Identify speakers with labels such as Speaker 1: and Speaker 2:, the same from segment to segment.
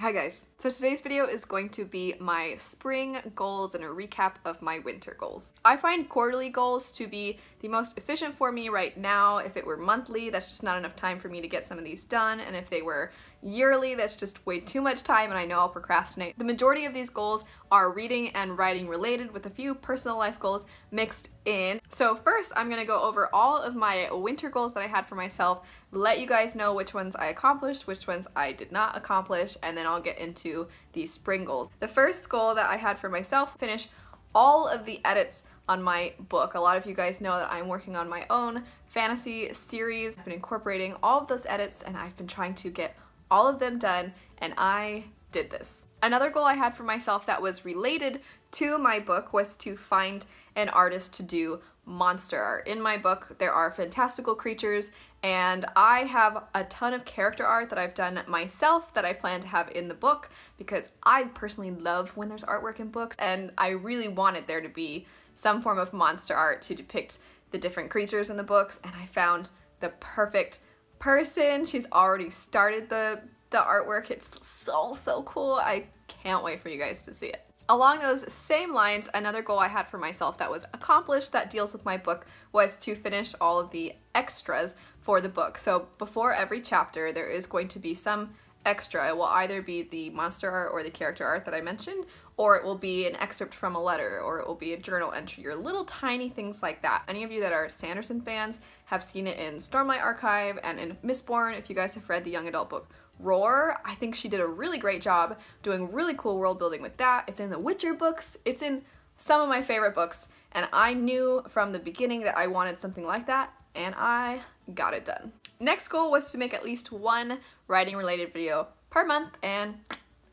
Speaker 1: Hi guys, so today's video is going to be my spring goals and a recap of my winter goals. I find quarterly goals to be the most efficient for me right now. If it were monthly, that's just not enough time for me to get some of these done, and if they were yearly, that's just way too much time and I know I'll procrastinate. The majority of these goals are reading and writing related with a few personal life goals mixed in. So first I'm gonna go over all of my winter goals that I had for myself, let you guys know which ones I accomplished, which ones I did not accomplish, and then I'll get into the spring goals. The first goal that I had for myself, finish all of the edits on my book. A lot of you guys know that I'm working on my own fantasy series. I've been incorporating all of those edits and I've been trying to get all of them done, and I did this. Another goal I had for myself that was related to my book was to find an artist to do monster art. In my book there are fantastical creatures and I have a ton of character art that I've done myself that I plan to have in the book because I personally love when there's artwork in books, and I really wanted there to be some form of monster art to depict the different creatures in the books, and I found the perfect person. She's already started the artwork. It's so cool. I can't wait for you guys to see it. Along those same lines, another goal I had for myself that was accomplished that deals with my book was to finish all of the extras for the book. So before every chapter there is going to be some extra. It will either be the monster art or the character art that I mentioned, or it will be an excerpt from a letter, or it will be a journal entry, or little tiny things like that. Any of you that are Sanderson fans have seen it in Stormlight Archive and in Mistborn. If you guys have read the young adult book Roar, I think she did a really great job doing really cool world building with that. It's in the Witcher books, it's in some of my favorite books, and I knew from the beginning that I wanted something like that, and I got it done. Next goal was to make at least one writing related video per month, and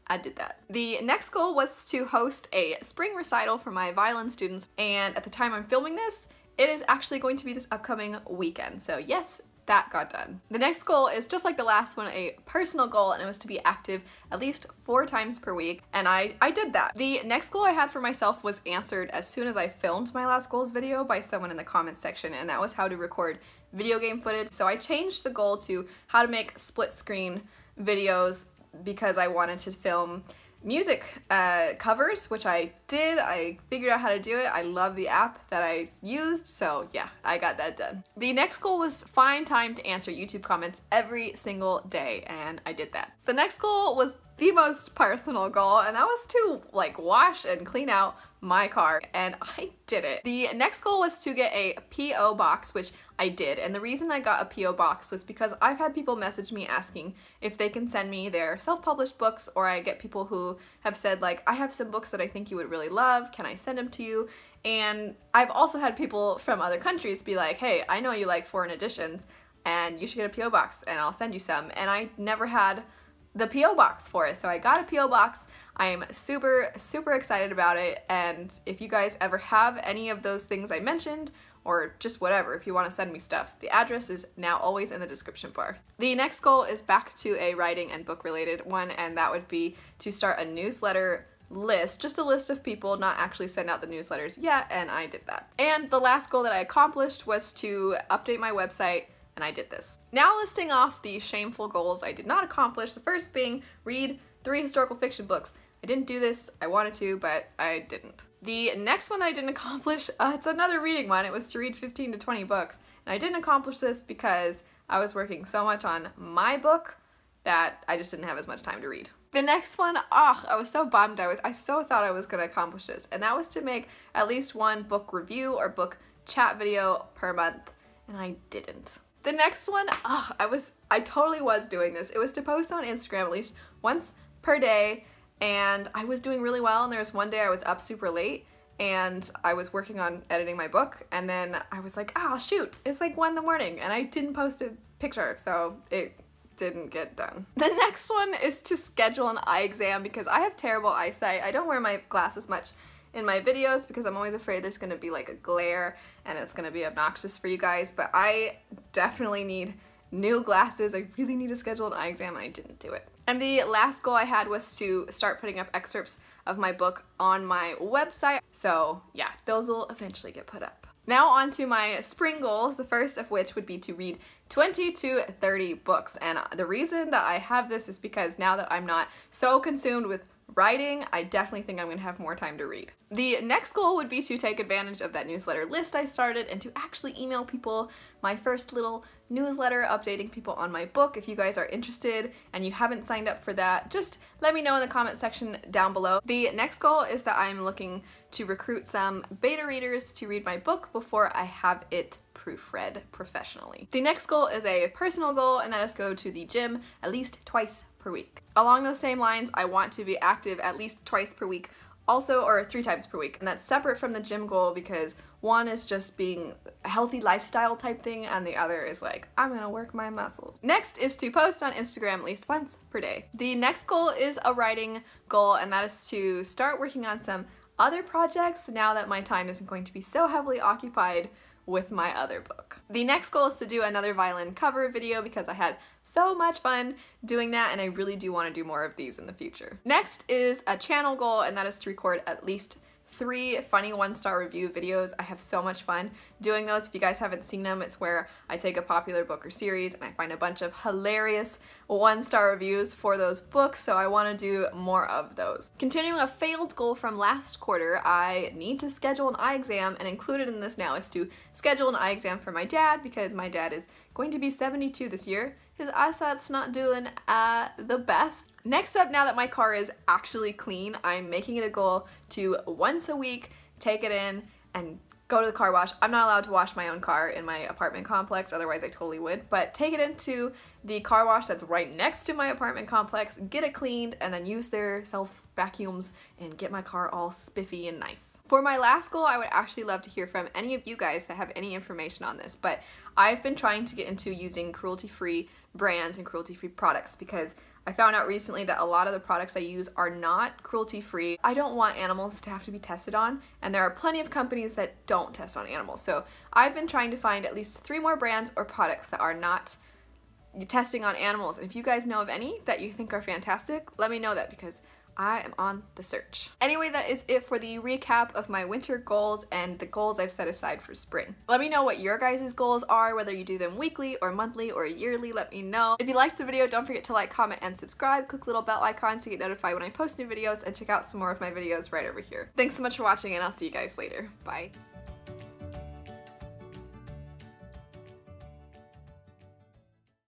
Speaker 1: I did that. The next goal was to host a spring recital for my violin students, and at the time I'm filming this, it is actually going to be this upcoming weekend. So yes, that got done. The next goal is just like the last one, a personal goal, and it was to be active at least 4 times per week, and I did that. The next goal I had for myself was answered as soon as I filmed my last goals video by someone in the comments section, and that was how to record video game footage. So I changed the goal to how to make split screen videos because I wanted to film music covers, which I did. I figured out how to do it. I love the app that I used, so yeah, I got that done. The next goal was find time to answer YouTube comments every single day, and I did that. The next goal was the most personal goal, and that was to like wash and clean out my car, and I did it. The next goal was to get a P.O. box, which I did, and the reason I got a P.O. box was because I've had people message me asking if they can send me their self-published books, or I get people who have said like, I have some books that I think you would really love, can I send them to you? And I've also had people from other countries be like, hey, I know you like foreign editions and you should get a P.O. box and I'll send you some, and I never had the P.O. box for it, so I got a P.O. box. I am super excited about it, and if you guys ever have any of those things I mentioned, or just whatever, if you want to send me stuff, the address is now always in the description bar. The next goal is back to a writing and book related one, and that would be to start a newsletter list, just a list of people, not actually send out the newsletters yet, and I did that. And the last goal that I accomplished was to update my website, and I did this. Now listing off the shameful goals I did not accomplish, the first being read 3 historical fiction books. I didn't do this, I wanted to, but I didn't. The next one that I didn't accomplish, it's another reading one. It was to read 15 to 20 books, and I didn't accomplish this because I was working so much on my book that I just didn't have as much time to read. The next one, I was so bummed. I so thought I was gonna accomplish this, and that was to make at least one book review or book chat video per month, and I didn't. The next one, I totally was doing this. It was to post on Instagram at least once per day, and I was doing really well, and there was one day I was up super late and I was working on editing my book, and then I was like, oh shoot, it's like 1 in the morning, and I didn't post a picture, so it didn't get done. The next one is to schedule an eye exam because I have terrible eyesight. I don't wear my glasses much in my videos because I'm always afraid there's gonna be like a glare and it's gonna be obnoxious for you guys, but I definitely need new glasses. I really need to schedule an eye exam, and I didn't do it. And the last goal I had was to start putting up excerpts of my book on my website. So yeah, those will eventually get put up. Now on to my spring goals, the first of which would be to read 20 to 30 books. And the reason that I have this is because now that I'm not so consumed with writing, I definitely think I'm gonna have more time to read. The next goal would be to take advantage of that newsletter list I started and to actually email people my first little newsletter updating people on my book. If you guys are interested and you haven't signed up for that, just let me know in the comment section down below. The next goal is that I'm looking to recruit some beta readers to read my book before I have it proofread professionally. The next goal is a personal goal, and that is go to the gym at least twice per week. Along those same lines, I want to be active at least twice per week also, or 3 times per week. And that's separate from the gym goal because one is just being a healthy lifestyle type thing and the other is like, I'm gonna work my muscles. Next is to post on Instagram at least once per day. The next goal is a writing goal, and that is to start working on some other projects now that my time isn't going to be so heavily occupied with my other book. The next goal is to do another violin cover video because I had so much fun doing that and I really do want to do more of these in the future. Next is a channel goal, and that is to record at least 3 funny 1-star review videos. I have so much fun doing those. If you guys haven't seen them, it's where I take a popular book or series and I find a bunch of hilarious 1-star reviews for those books, so I want to do more of those. Continuing a failed goal from last quarter, I need to schedule an eye exam, and included in this now is to schedule an eye exam for my dad because my dad is going to be 72 this year. His eyesight's not doing the best. Next up, now that my car is actually clean, I'm making it a goal to once a week take it in and go to the car wash. I'm not allowed to wash my own car in my apartment complex, otherwise I totally would, but take it into the car wash that's right next to my apartment complex, get it cleaned, and then use their self vacuums and get my car all spiffy and nice. For my last goal, I would actually love to hear from any of you guys that have any information on this, but I've been trying to get into using cruelty-free brands and cruelty-free products because I found out recently that a lot of the products I use are not cruelty-free. I don't want animals to have to be tested on, and there are plenty of companies that don't test on animals. So I've been trying to find at least 3 more brands or products that are not testing on animals. And if you guys know of any that you think are fantastic, let me know that because I am on the search. Anyway, that is it for the recap of my winter goals and the goals I've set aside for spring. Let me know what your guys' goals are, whether you do them weekly or monthly or yearly, let me know. If you liked the video, don't forget to like, comment, and subscribe. Click the little bell icon to get notified when I post new videos, and check out some more of my videos right over here. Thanks so much for watching, and I'll see you guys later. Bye.